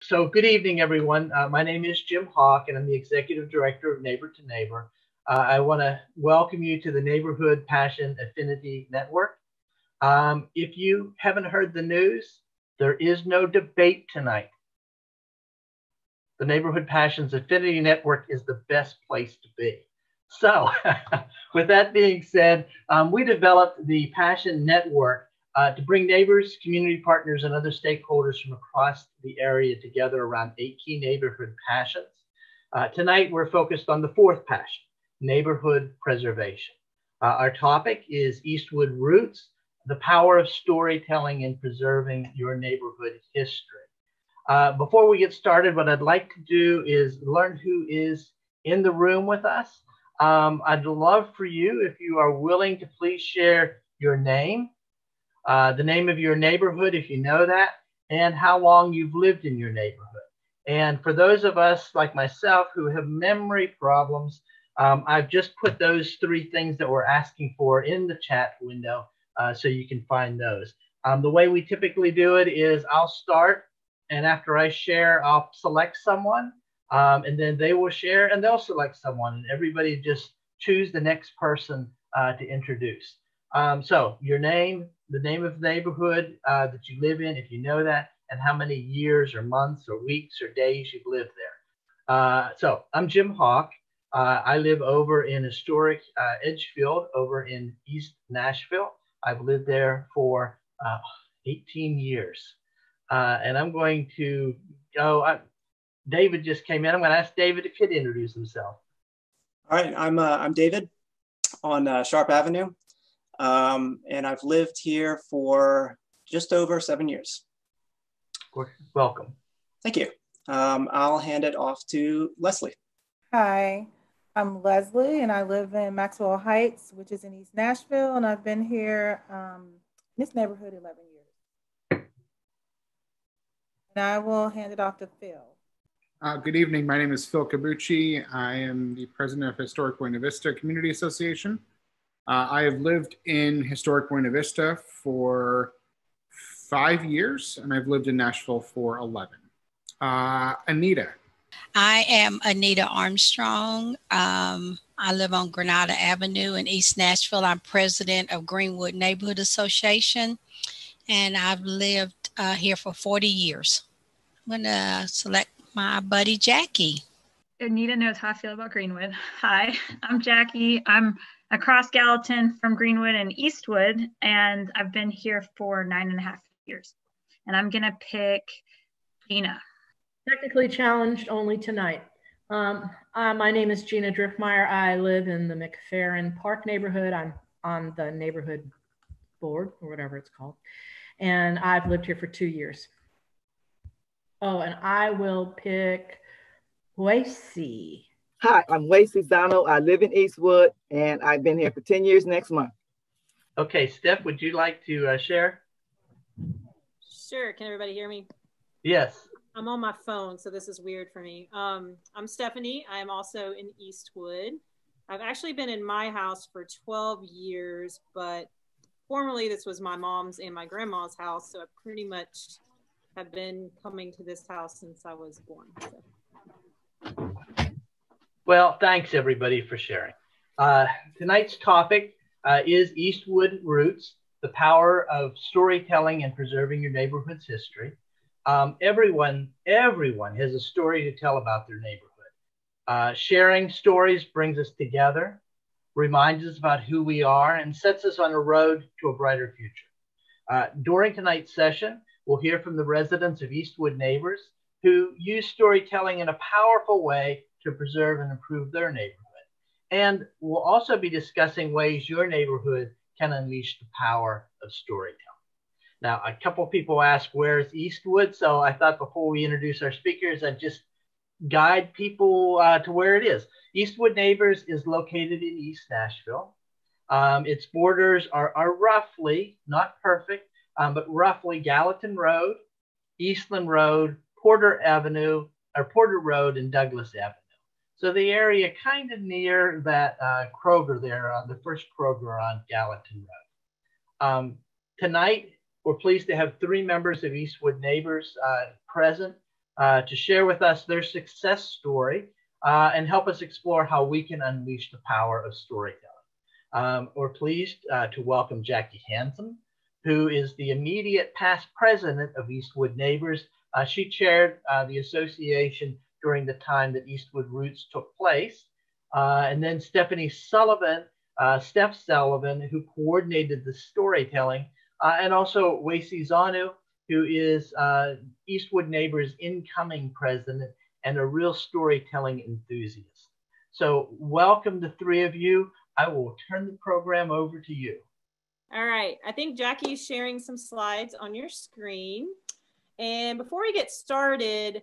So good evening, everyone. My name is Jim Hawk, and I'm the Executive Director of Neighbor to Neighbor. I want to welcome you to the Neighborhood Passion Affinity Network. If you haven't heard the news, there is no debate tonight. The Neighborhood Passions Affinity Network is the best place to be. So with that being said, we developed the Passion Network to bring neighbors, community partners, and other stakeholders from across the area together around 8 key neighborhood passions. Tonight, we're focused on the 4th passion, neighborhood preservation. Our topic is Eastwood Roots, the power of storytelling in preserving your neighborhood history. Before we get started, what I'd like to do is learn who is in the room with us. I'd love for you, if you are willing, to please share your name, the name of your neighborhood, if you know that, and how long you've lived in your neighborhood. And for those of us like myself who have memory problems, I've just put those 3 things that we're asking for in the chat window so you can find those. The way we typically do it is I'll start, and after I share, I'll select someone, and then they will share and they'll select someone, and everybody just choose the next person to introduce. So your name, the name of the neighborhood that you live in, if you know that, and how many years or months or weeks or days you've lived there. So I'm Jim Hawk. I live over in historic Edgefield over in East Nashville. I've lived there for 18 years. And I'm going to go, David just came in. I'm going to ask David if he'd introduce himself. All right, I'm David on Sharp Avenue. And I've lived here for just over 7 years. Welcome. Thank you. I'll hand it off to Leslie. Hi, I'm Leslie, and I live in Maxwell Heights, which is in East Nashville, and I've been here in this neighborhood 11 years. And I will hand it off to Phil. Good evening. My name is Phil COBUCCI. I am the president of Historic Buena Vista Community Association. I have lived in historic Buena Vista for 5 years, and I've lived in Nashville for 11. Anita. I am Anita Armstrong. I live on Granada Avenue in East Nashville. I'm president of Greenwood Neighborhood Association, and I've lived here for 40 years. I'm going to select my buddy, Jackie. Anita knows how I feel about Greenwood. Hi, I'm Jackie. I'm across Gallatin from Greenwood and Eastwood, and I've been here for 9.5 years. And I'm gonna pick Gina. Technically challenged only tonight. My name is Gina Driftmeyer. I live in the McFerrin Park neighborhood. I'm on the neighborhood board, or whatever it's called. And I've lived here for 2 years. Oh, and I will pick Hwesi. Hi, I'm Hwesi Zanu. I live in Eastwood, and I've been here for 10 years next month. Okay, Steph, would you like to share? Sure. Can everybody hear me? Yes. I'm on my phone, so this is weird for me. I'm Stephanie. I'm also in Eastwood. I've actually been in my house for 12 years, but formerly this was my mom's and my grandma's house, so I pretty much have been coming to this house since I was born. So. Well, thanks everybody for sharing. Tonight's topic is Eastwood Roots, the power of storytelling and preserving your neighborhood's history. Everyone has a story to tell about their neighborhood. Sharing stories brings us together, reminds us about who we are, and sets us on a road to a brighter future. During tonight's session, we'll hear from the residents of Eastwood Neighbors who use storytelling in a powerful way to preserve and improve their neighborhood. And we'll also be discussing ways your neighborhood can unleash the power of storytelling. Now, a couple people asked, where's Eastwood? So I thought before we introduce our speakers, I'd just guide people to where it is. Eastwood Neighbors is located in East Nashville. Its borders are roughly, not perfect, but roughly Gallatin Road, Eastland Road, Porter Road, and Douglas Avenue. So the area kind of near that Kroger there, the first Kroger on Gallatin Road. Tonight, we're pleased to have 3 members of Eastwood Neighbors present. to share with us their success story and help us explore how we can unleash the power of storytelling. We're pleased to welcome Jackie Hansom, who is the immediate past president of Eastwood Neighbors. She chaired the association during the time that Eastwood Roots took place. And then Stephanie Sullivan, Steph Sullivan, who coordinated the storytelling, and also Hwesi Zanu, who is Eastwood Neighbors' incoming president and a real storytelling enthusiast. So welcome the three of you. I will turn the program over to you. All right, I think Jackie's sharing some slides on your screen. And before we get started,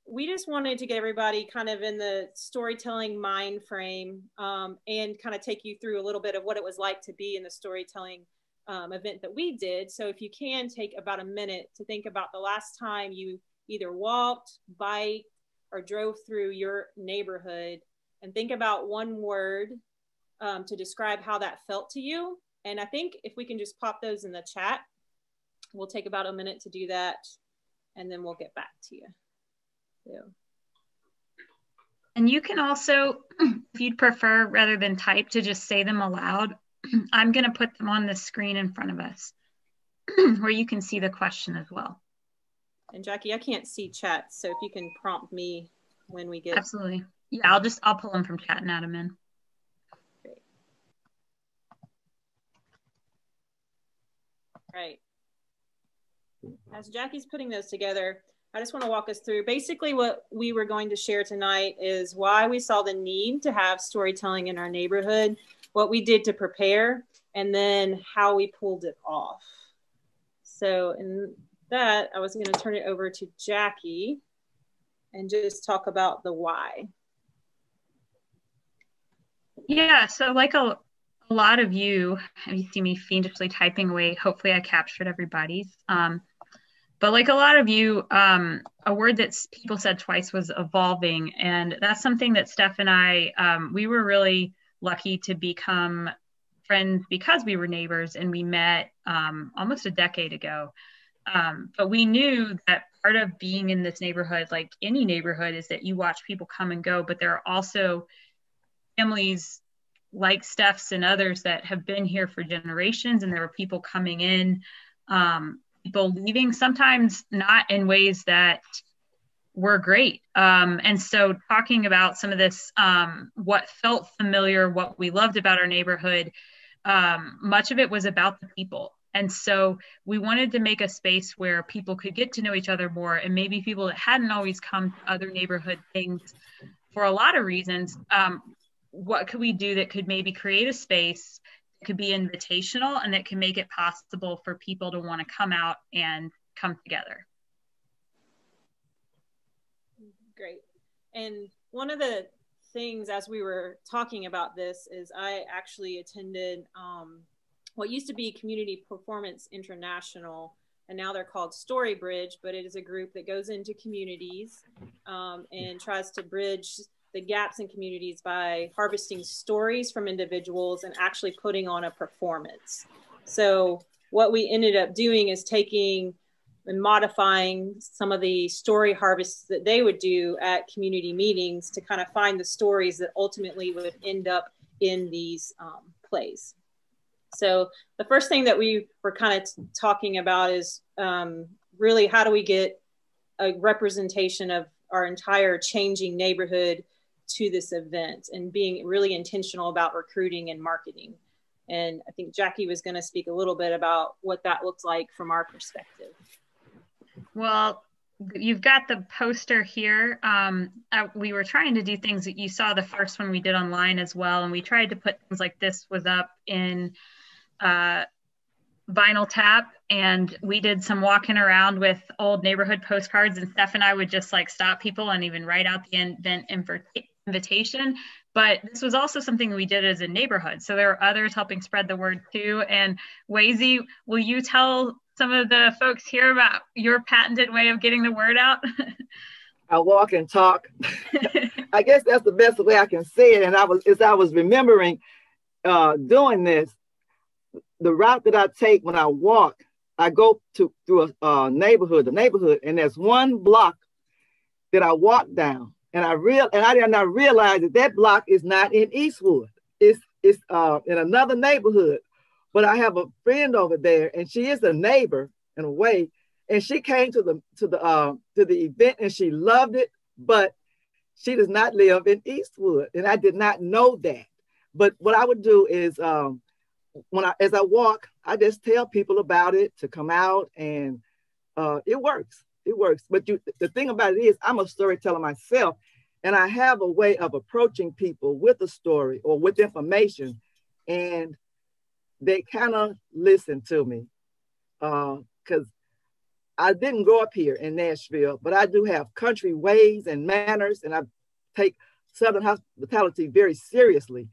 we just wanted to get everybody kind of in the storytelling mind frame and kind of take you through a little bit of what it was like to be in the storytelling event that we did. So if you can take about a minute to think about the last time you either walked, biked, or drove through your neighborhood, and think about one word to describe how that felt to you. And I think if we can just pop those in the chat, we'll take about a minute to do that, and then we'll get back to you. So. And you can also, if you'd prefer, rather than type, to just say them aloud, I'm going to put them on the screen in front of us where you can see the question as well. And Jackie, I can't see chat, so if you can prompt me when we get. Absolutely. Yeah, I'll pull them from chat and add them in. Great. Right. As Jackie's putting those together, I just want to walk us through basically what we were going to share tonight is why we saw the need to have storytelling in our neighborhood, what we did to prepare, and then how we pulled it off. So in that, I was going to turn it over to Jackie and just talk about the why. Yeah, so like a lot of you see me fiendishly typing away. Hopefully I captured everybody's. But like a lot of you, a word that people said twice was evolving. And that's something that Steph and I, we were really lucky to become friends because we were neighbors and we met almost a decade ago. But we knew that part of being in this neighborhood, like any neighborhood, is that you watch people come and go, but there are also families like Steph's and others that have been here for generations, and there were people coming in, people leaving, sometimes not in ways that were great. And so talking about some of this, what felt familiar, what we loved about our neighborhood, much of it was about the people. And so we wanted to make a space where people could get to know each other more, and maybe people that hadn't always come to other neighborhood things for a lot of reasons. What could we do that could maybe create a space that could be invitational and that can make it possible for people to want to come out and come together? Great. And one of the things as we were talking about this is I actually attended what used to be Community Performance International, and now they're called Story Bridge, but it is a group that goes into communities and tries to bridge the gaps in communities by harvesting stories from individuals and actually putting on a performance. So what we ended up doing is taking and modifying some of the story harvests that they would do at community meetings to kind of find the stories that ultimately would end up in these plays. So the first thing that we were kind of talking about is really how do we get a representation of our entire changing neighborhood to this event, and being really intentional about recruiting and marketing. And I think Jackie was going to speak a little bit about what that looks like from our perspective. Well, you've got the poster here. We were trying to do things that you saw the first one we did online as well. And we tried to put things like this was up in vinyl tap, and we did some walking around with old neighborhood postcards, and Steph and I would just like stop people and even write out the event invitation. But this was also something we did as a neighborhood, so there are others helping spread the word too. And Hwesi, will you tell some of the folks here about your patented way of getting the word out? I walk and talk. I guess that's the best way I can say it. And I was remembering doing this, the route that I take when I walk, I go through a neighborhood, and there's one block that I walked down, and I did not realize that that block is not in Eastwood. It's in another neighborhood. But I have a friend over there, and she is a neighbor in a way. And she came to the event, and she loved it. But she does not live in Eastwood, and I did not know that. But what I would do is, as I walk, I just tell people about it to come out, and it works. It works. But the thing about it is, I'm a storyteller myself, and I have a way of approaching people with a story or with information, and they kind of listen to me, because I didn't grow up here in Nashville, but I do have country ways and manners, and I take Southern hospitality very seriously.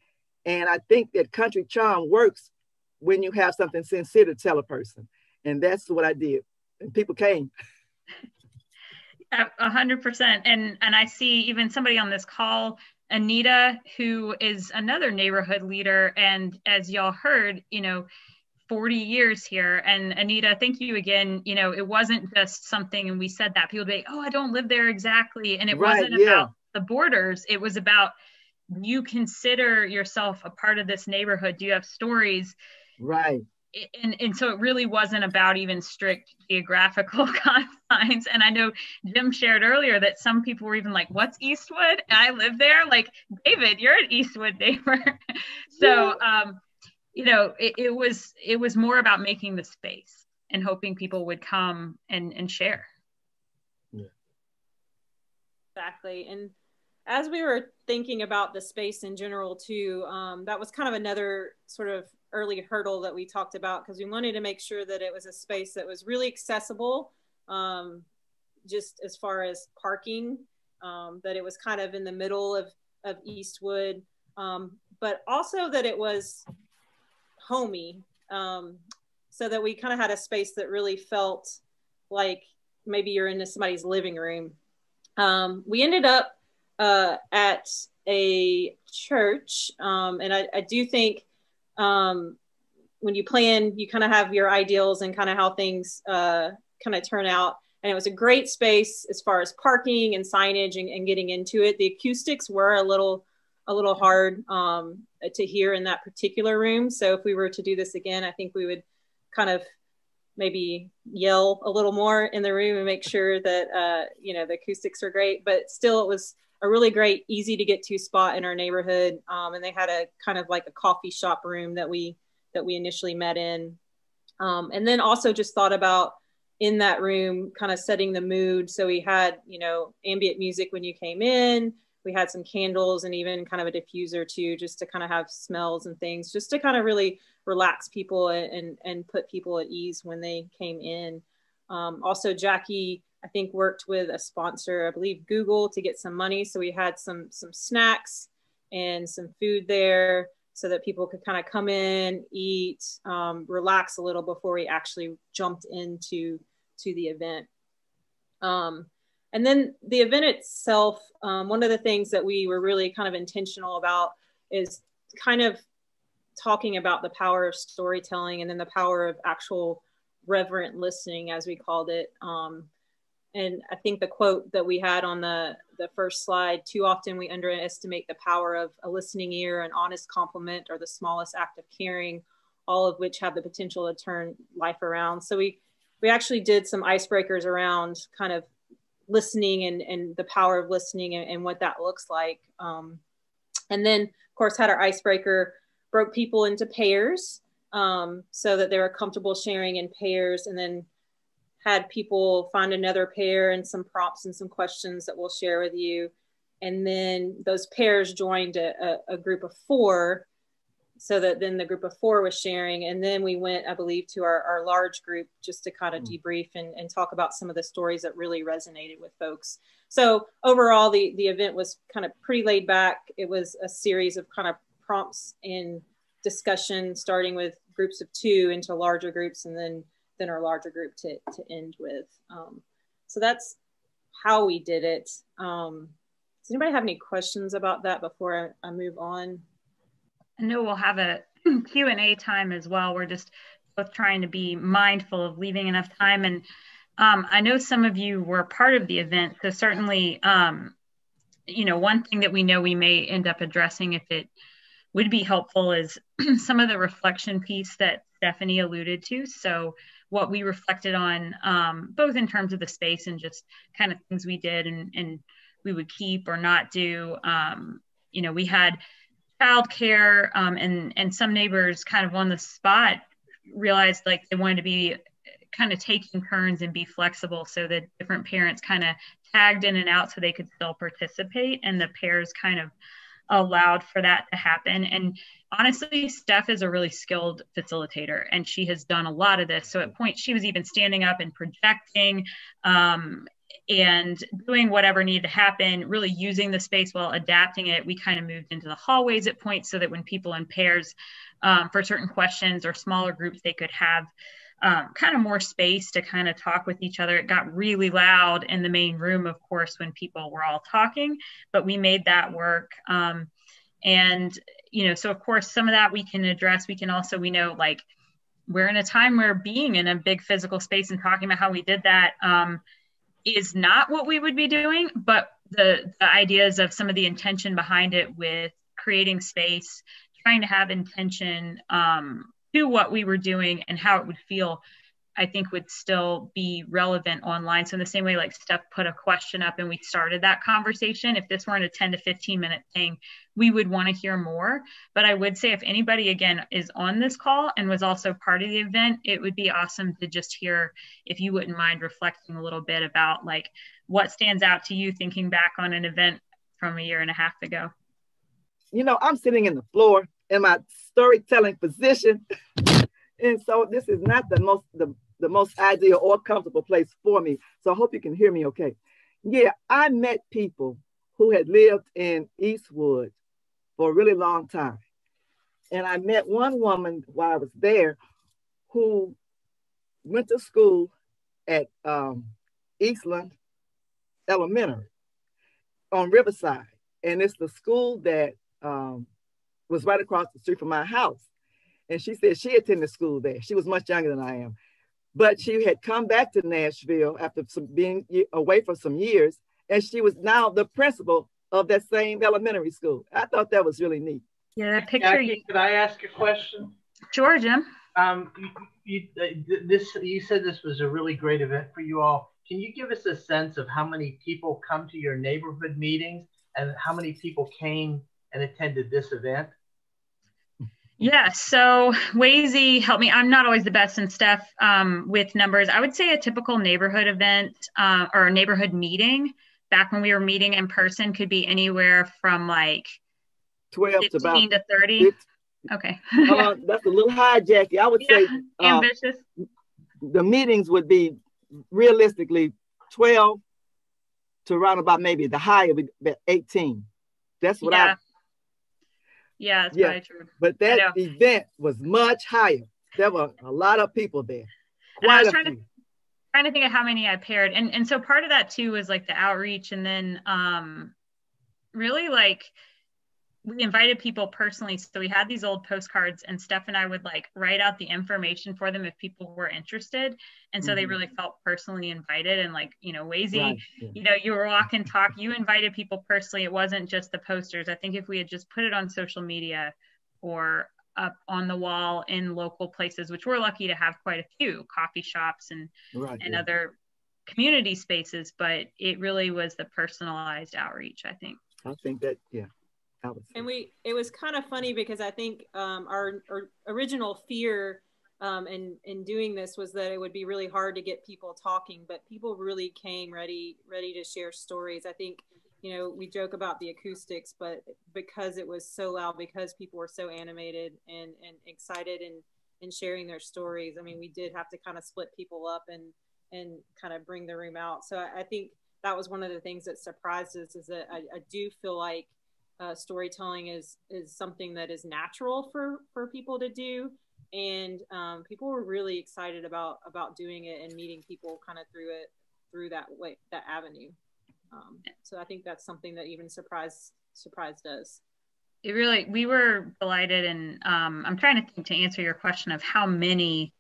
And I think that country charm works when you have something sincere to tell a person. And that's what I did. And people came. 100%. And I see even somebody on this call, Anita, who is another neighborhood leader. And as y'all heard, 40 years here. And Anita, thank you again. It wasn't just something, and we said that people be like, oh, I don't live there exactly. And it wasn't about the borders. It was about, you consider yourself a part of this neighborhood. Do you have stories? Right. And so it really wasn't about even strict geographical confines. And I know Jim shared earlier that some people were even like, what's Eastwood? And I live there. Like, David, you're an Eastwood neighbor. So, it was more about making the space and hoping people would come and share. Yeah. Exactly. And as we were thinking about the space in general too, that was kind of another sort of early hurdle that we talked about, because we wanted to make sure that it was a space that was really accessible, just as far as parking, that it was kind of in the middle of Eastwood, but also that it was homey, so that we kind of had a space that really felt like maybe you're in somebody's living room. We ended up at a church, and I do think when you plan, you kind of have your ideals and kind of how things kind of turn out. And it was a great space as far as parking and signage and getting into it. The acoustics were a little hard to hear in that particular room. So if we were to do this again, I think we would kind of maybe yell a little more in the room and make sure that, the acoustics are great, but still it was a really great, easy to get to spot in our neighborhood. And they had a kind of like a coffee shop room that we initially met in. And then also just thought about in that room, kind of setting the mood. So we had, ambient music when you came in, we had some candles and even kind of a diffuser too, just to kind of have smells and things, just to kind of really relax people and put people at ease when they came in. Also, Jackie, I think, worked with a sponsor, I believe Google, to get some money. So we had some snacks and some food there so that people could kind of come in, eat, relax a little before we actually jumped into the event. And then the event itself, one of the things that we were really kind of intentional about is kind of talking about the power of storytelling and then the power of actual reverent listening, as we called it. And I think the quote that we had on the first slide, too often we underestimate the power of a listening ear, an honest compliment, or the smallest act of caring, all of which have the potential to turn life around. So we actually did some icebreakers around kind of listening and the power of listening and what that looks like. And then, of course, had our icebreaker, broke people into pairs so that they were comfortable sharing in pairs, and then had people find another pair and some prompts and some questions that we'll share with you. And then those pairs joined a group of 4, so that then the group of 4 was sharing. And then we went, I believe, to our large group just to kind of debrief and talk about some of the stories that really resonated with folks. So overall, the event was kind of pretty laid back. It was a series of kind of prompts and discussion, starting with groups of 2 into larger groups, and then our larger group to end with. So that's how we did it. Does anybody have any questions about that before I move on? I know we'll have a Q&A time as well. We're just both trying to be mindful of leaving enough time. And I know some of you were part of the event, so certainly, you know, one thing that we know we may end up addressing, if it would be helpful, is some of the reflection piece that Stephanie alluded to. So what we reflected on, both in terms of the space and just kind of things we did and we would keep or not do. You know, we had childcare, and some neighbors kind of on the spot realized like they wanted to be kind of taking turns and be flexible, so that different parents kind of tagged in and out so they could still participate, and the pairs kind of allowed for that to happen. And honestly, Steph is a really skilled facilitator, and she has done a lot of this. So at points she was even standing up and projecting, and doing whatever needed to happen, really using the space while adapting it. We kind of moved into the hallways at points so that when people in pairs, for certain questions or smaller groups, they could have kind of more space to kind of talk with each other. It got really loud in the main room, of course, when people were all talking, but we made that work. And, you know, so of course, some of that we can address. We can also, we know, like, we're in a time where being in a big physical space and talking about how we did that is not what we would be doing, but the ideas of some of the intention behind it with creating space, trying to have intention to what we were doing and how it would feel, I think would still be relevant online. So in the same way, like Steph put a question up and we started that conversation, if this weren't a 10 to 15 minute thing, we would want to hear more. But I would say if anybody, again, is on this call and was also part of the event, it would be awesome to just hear, if you wouldn't mind reflecting a little bit about like what stands out to you thinking back on an event from 1.5 years ago. You know, I'm sitting in the floor in my storytelling position. And so this is not the most ideal or comfortable place for me. So I hope you can hear me okay. Yeah, I met people who had lived in Eastwood for a really long time. And I met one woman while I was there who went to school at Eastland Elementary on Riverside. And it's the school that was right across the street from my house. And she said she attended school there. She was much younger than I am. But she had come back to Nashville after being away for some years. And she was now the principal of that same elementary school. I thought that was really neat. Yeah, that picture. Jackie, could I ask a question? Sure, Jim. You said this was a really great event for you all. Can you give us a sense of how many people come to your neighborhood meetings and how many people came and attended this event? Yeah, so Hwesi helped me. I'm not always the best in stuff with numbers. I would say a typical neighborhood event or a neighborhood meeting back when we were meeting in person could be anywhere from like 12 15 to about 30. 50. Okay. That's a little high, Jackie. I would say ambitious. The meetings would be realistically 12 to around about maybe the high of 18. That's what Yeah, that's probably true. But that event was much higher. There were a lot of people there. And I was trying to think of how many I paired. And so part of that too was like the outreach, and then really like we invited people personally. So we had these old postcards and Steph and I would like write out the information for them if people were interested. And so they really felt personally invited. And like, you know, Hwesi, you know, you were walk and talk, you invited people personally. It wasn't just the posters. I think if we had just put it on social media or up on the wall in local places, which we're lucky to have quite a few coffee shops and other community spaces, but it really was the personalized outreach, I think. I think that, And it was kind of funny because I think our original fear in doing this was that it would be really hard to get people talking, but people really came ready to share stories. I think, you know, we joke about the acoustics, but because it was so loud, because people were so animated and excited in sharing their stories, I mean, we did have to kind of split people up and kind of bring the room out. So I think that was one of the things that surprised us, is that I do feel like storytelling is something that is natural for people to do, and people were really excited about doing it and meeting people kind of through that avenue. So I think that's something that even surprised us. We were delighted, and I'm trying to think to answer your question of how many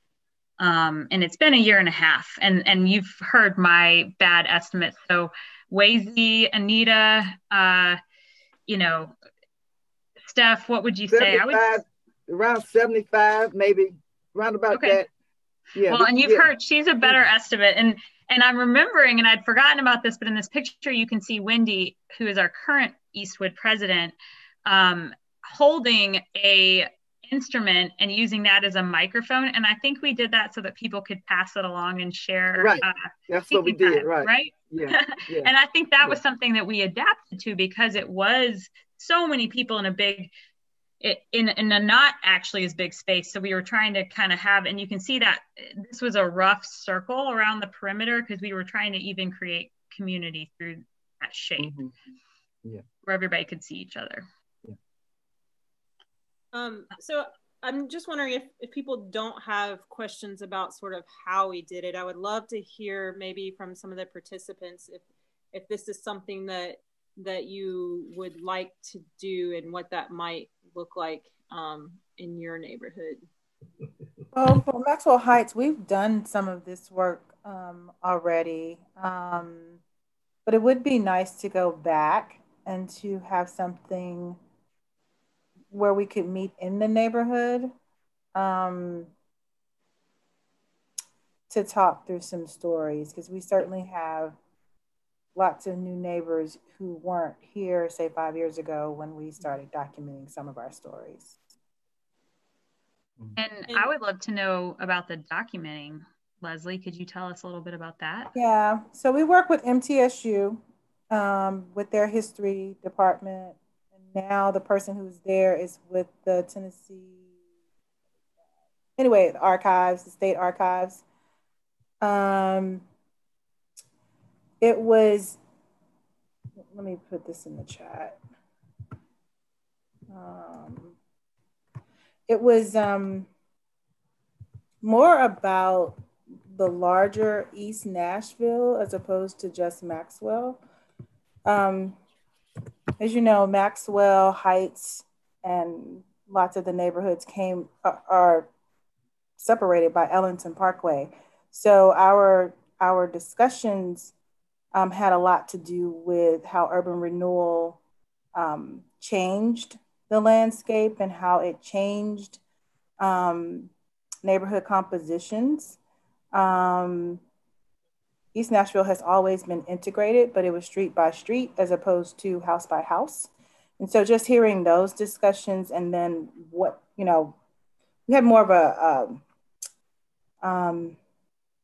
And it's been a year and a half, and you've heard my bad estimates. So Hwesi, Anita, Steph, what would you say? Around 75, maybe around about that. Yeah. Well, and you've heard she's a better estimate. And I'm remembering, and I'd forgotten about this, but in this picture, you can see Wendy, who is our current Eastwood president, holding a instrument and using that as a microphone. And I think we did that so that people could pass it along and share. Right. That's what we did. Right. Yeah. And I think that was something that we adapted to, because it was so many people in a big, in a not actually as big space. So we were trying to kind of have, and you can see that this was a rough circle around the perimeter, because we were trying to even create community through that shape, where everybody could see each other. So I'm just wondering if people don't have questions about sort of how we did it. I would love to hear maybe from some of the participants if this is something that you would like to do and what that might look like in your neighborhood. Well, for Maxwell Heights, we've done some of this work already, but it would be nice to go back and to have something where we could meet in the neighborhood to talk through some stories, because we certainly have lots of new neighbors who weren't here, say 5 years ago, when we started documenting some of our stories. And I would love to know about the documenting. Leslie, could you tell us a little bit about that? Yeah, so we work with MTSU with their history department. Now the person who's there is with the the archives, the state archives. It was, let me put this in the chat. It was more about the larger East Nashville as opposed to just Maxwell. As you know, Maxwell Heights and lots of the neighborhoods are separated by Ellington Parkway. So our discussions had a lot to do with how urban renewal changed the landscape and how it changed neighborhood compositions. East Nashville has always been integrated, but it was street by street as opposed to house by house. And so just hearing those discussions, and then what, we had more of a,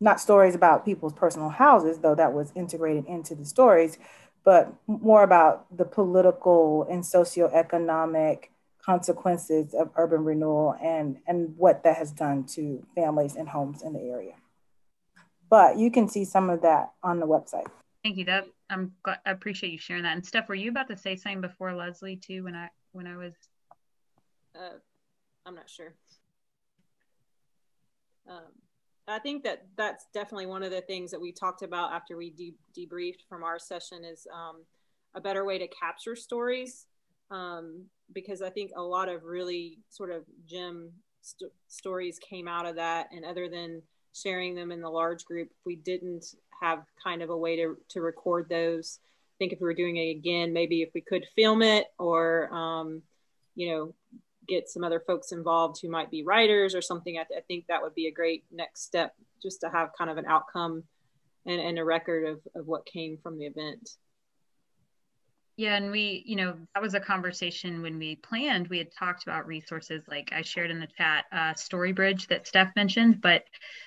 not stories about people's personal houses, though that was integrated into the stories, but more about the political and socioeconomic consequences of urban renewal and what that has done to families and homes in the area. But you can see some of that on the website. Thank you. I appreciate you sharing that. And Steph, were you about to say something before Leslie too? When I was, I'm not sure. I think that's definitely one of the things that we talked about after we debriefed from our session is a better way to capture stories, because I think a lot of really sort of gem stories came out of that, and other than sharing them in the large group, we didn't have kind of a way to record those. I think if we were doing it again, maybe if we could film it or, get some other folks involved who might be writers or something, I think that would be a great next step, just to have kind of an outcome and a record of what came from the event. Yeah, and we, that was a conversation when we planned. We had talked about resources like I shared in the chat, Storybridge that Steph mentioned, but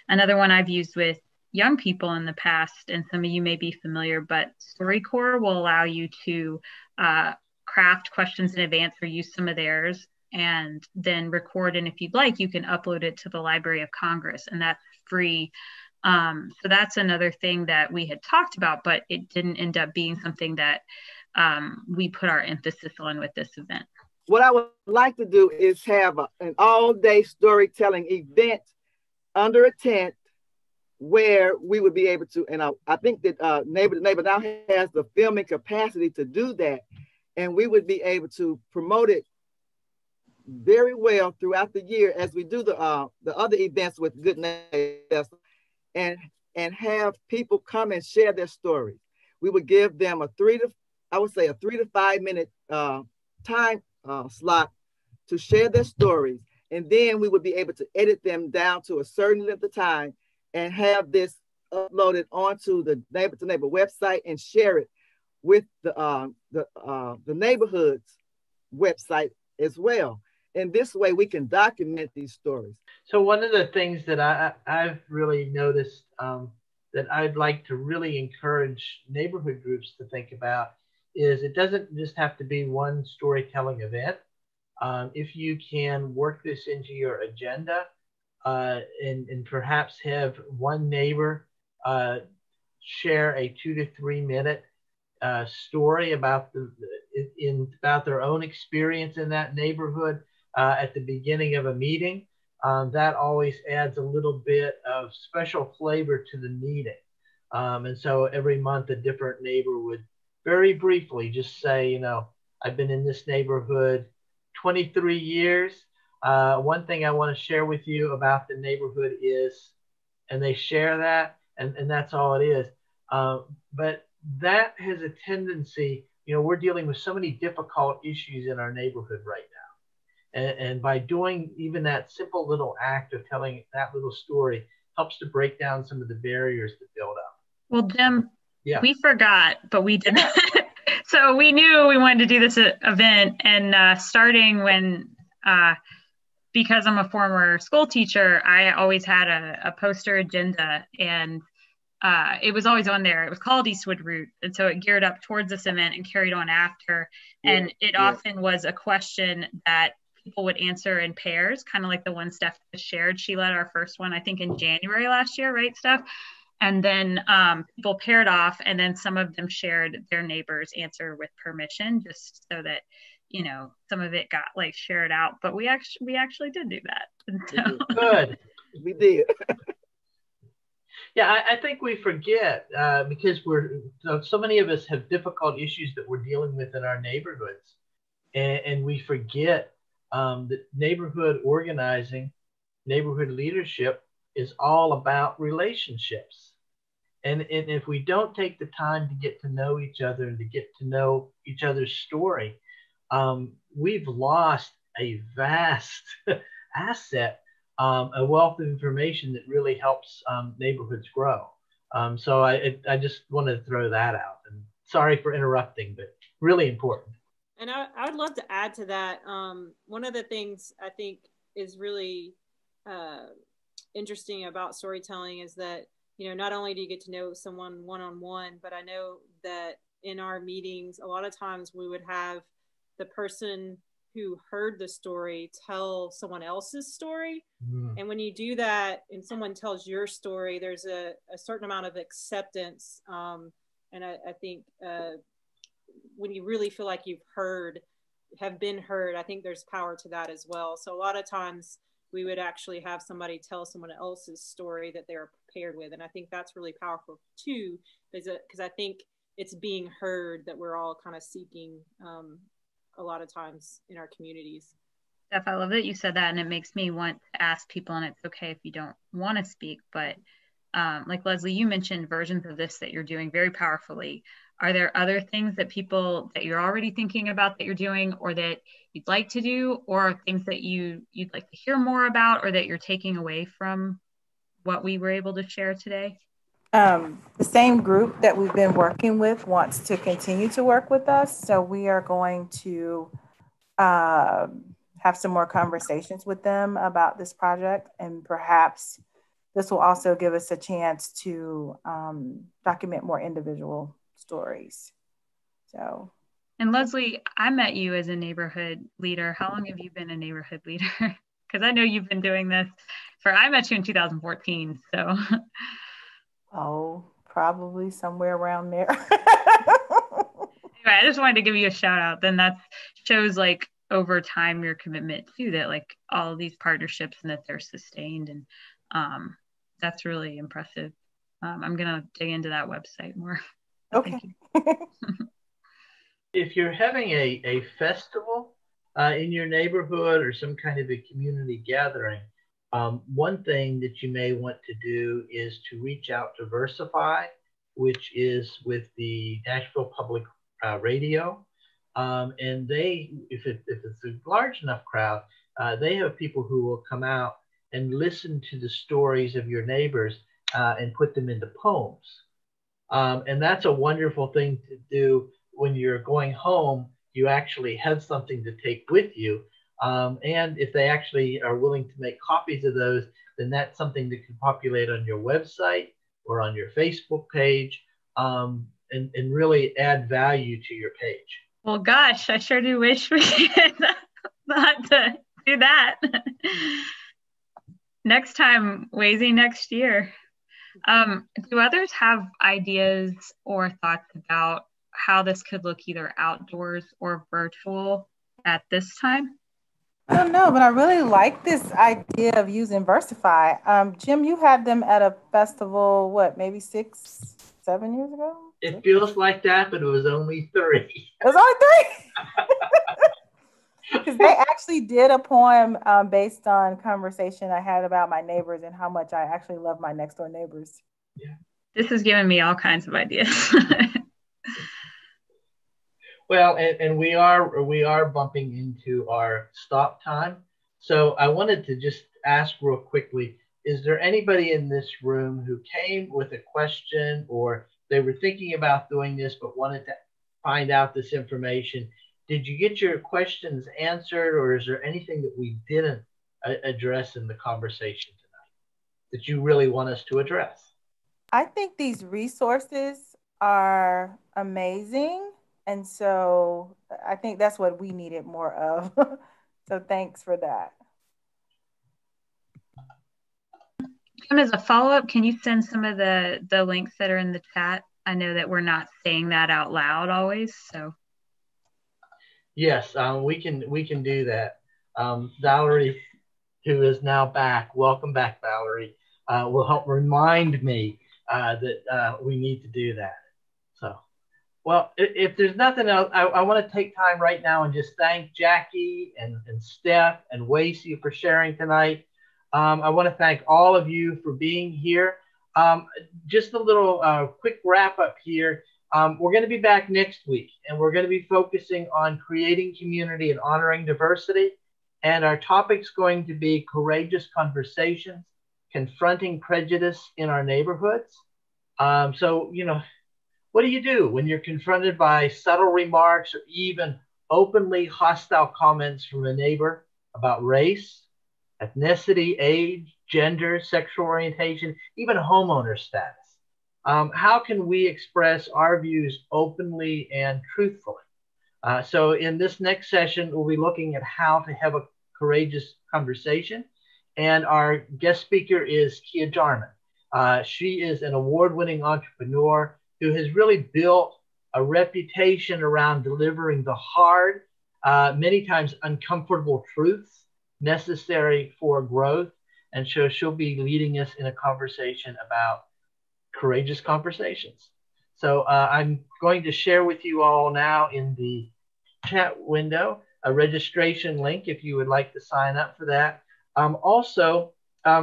another one I've used with young people in the past, and some of you may be familiar, but StoryCorps will allow you to craft questions in advance or use some of theirs and then record. And if you'd like, you can upload it to the Library of Congress, and that's free. So that's another thing that we had talked about, but it didn't end up being something that we put our emphasis on with this event. What I would like to do is have an all-day storytelling event under a tent where we would be able to, and I think that Neighbor to Neighbor now has the filming capacity to do that, and we would be able to promote it very well throughout the year as we do the other events with Good Neighbors, and have people come and share their stories. We would give them a 3 to 5 minute time slot to share their stories. And then we would be able to edit them down to a certain length of time and have this uploaded onto the Neighbor to Neighbor website and share it with the neighborhood's website as well. And this way we can document these stories. So one of the things that I've really noticed that I'd like to really encourage neighborhood groups to think about is it doesn't just have to be one storytelling event. If you can work this into your agenda and perhaps have one neighbor share a 2 to 3 minute story about about their own experience in that neighborhood at the beginning of a meeting, that always adds a little bit of special flavor to the meeting. And so every month a different neighbor would very briefly just say, you know, I've been in this neighborhood 23 years. One thing I want to share with you about the neighborhood is, and they share that, and that's all it is. But that has a tendency, you know, we're dealing with so many difficult issues in our neighborhood right now. And by doing even that simple little act of telling that little story helps to break down some of the barriers that build up. Well, Jim, yeah, we forgot, but we did not. So we knew we wanted to do this event, and starting when, because I'm a former school teacher, I always had a poster agenda, and it was always on there. It was called Eastwood Route. And so it geared up towards this event and carried on after. And it often was a question that people would answer in pairs, kind of like the one Steph shared. She led our first one, I think in January last year, right, Steph? And then people paired off, and then some of them shared their neighbor's answer with permission, just so that, you know, some of it got like shared out. But we actually did do that. So. Good. We did. Yeah, I think we forget because so many of us have difficult issues that we're dealing with in our neighborhoods, and we forget that neighborhood organizing, neighborhood leadership is all about relationships. And if we don't take the time to get to know each other and to get to know each other's story, we've lost a vast asset, a wealth of information that really helps neighborhoods grow. So I just wanted to throw that out. And sorry for interrupting, but really important. And I would love to add to that. One of the things I think is really interesting about storytelling is that, you know, not only do you get to know someone one-on-one, but I know that in our meetings, a lot of times we would have the person who heard the story tell someone else's story. And when you do that and someone tells your story, there's a certain amount of acceptance. And I think when you really feel like have been heard, I think there's power to that as well. So a lot of times we would actually have somebody tell someone else's story that they were prepared with. And I think that's really powerful too, because I think it's being heard that we're all kind of seeking a lot of times in our communities. Steph, I love that you said that, and it makes me want to ask people, and it's okay if you don't want to speak, but like Leslie, you mentioned versions of this that you're doing very powerfully. Are there other things that you're already thinking about that you're doing, or that you'd like to do, or things that you'd like to hear more about, or that you're taking away from what we were able to share today? The same group that we've been working with wants to continue to work with us. So we are going to have some more conversations with them about this project, and perhaps this will also give us a chance to document more individual stories. So. And Leslie, I met you as a neighborhood leader. How long have you been a neighborhood leader? Because I know you've been doing this I met you in 2014, so. Oh, probably somewhere around there. Anyway, I just wanted to give you a shout out. Then that shows like over time your commitment to that, like all of these partnerships, and that they're sustained, and that's really impressive. I'm gonna dig into that website more. Okay. If you're having a festival, in your neighborhood or some kind of a community gathering, one thing that you may want to do is to reach out to Versify, which is with the Nashville Public Radio. And they, if it's a large enough crowd, they have people who will come out and listen to the stories of your neighbors and put them into poems. And that's a wonderful thing to do when you're going home. You actually have something to take with you. And if they actually are willing to make copies of those, then that's something that can populate on your website or on your Facebook page, and really add value to your page. Well, gosh, I sure do wish we could not to do that. Next time, Hwesi, next year. Do others have ideas or thoughts about how this could look either outdoors or virtual at this time? I don't know, but I really like this idea of using Versify. Jim, you had them at a festival, what, maybe 6, 7 years ago? It feels like that, but it was only 3. It was only 3? Because they actually did a poem based on conversation I had about my neighbors and how much I actually love my next door neighbors. Yeah. This has given me all kinds of ideas. Well, and we are bumping into our stop time. So I wanted to just ask real quickly, is there anybody in this room who came with a question, or they were thinking about doing this but wanted to find out this information? Did you get your questions answered, or is there anything that we didn't address in the conversation tonight that you really want us to address? I think these resources are amazing. And so I think that's what we needed more of. So thanks for that. As a follow-up, can you send some of the links that are in the chat? I know that we're not saying that out loud always, so. Yes, we can do that. Valerie, who is now back, welcome back, Valerie, will help remind me that we need to do that. So, well, if there's nothing else, I want to take time right now and just thank Jackie and Steph and Hwesi for sharing tonight. I want to thank all of you for being here. Just a little quick wrap up here. We're going to be back next week, and we're going to be focusing on creating community and honoring diversity. And our topic's going to be courageous conversations, confronting prejudice in our neighborhoods. So, you know, what do you do when you're confronted by subtle remarks or even openly hostile comments from a neighbor about race, ethnicity, age, gender, sexual orientation, even homeowner status? How can we express our views openly and truthfully? So in this next session, we'll be looking at how to have a courageous conversation. And our guest speaker is Kia Jarman. She is an award-winning entrepreneur who has really built a reputation around delivering the hard, many times uncomfortable truths necessary for growth. And so she'll be leading us in a conversation about courageous conversations. So I'm going to share with you all now in the chat window a registration link if you would like to sign up for that. Also,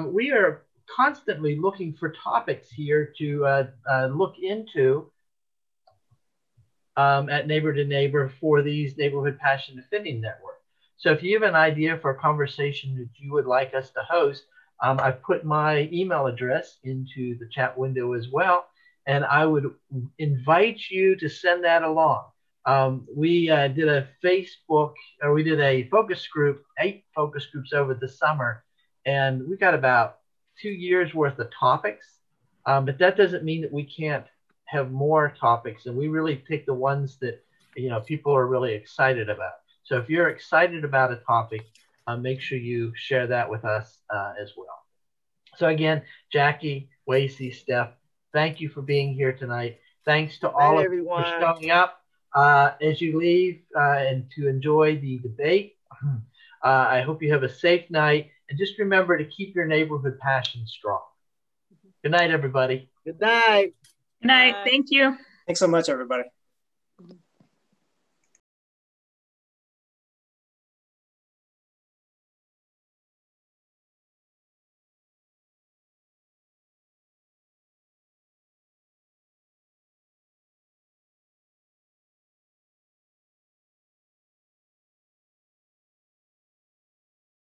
we are constantly looking for topics here to look into at Neighbor to Neighbor for these Neighborhood Passion Affinity Network. So if you have an idea for a conversation that you would like us to host, I've put my email address into the chat window as well, and I would invite you to send that along. We did a we did a focus group, 8 focus groups over the summer, and we got about 2 years worth of topics, but that doesn't mean that we can't have more topics, and we really pick the ones that, you know, people are really excited about. So if you're excited about a topic, make sure you share that with us as well. So again, Jackie, Hwesi, Steph, thank you for being here tonight. Thanks to all of you for showing up as you leave and to enjoy the debate. I hope you have a safe night, and just remember to keep your neighborhood passion strong. Good night, everybody. Good night. Good night. Thank you. Thanks so much, everybody.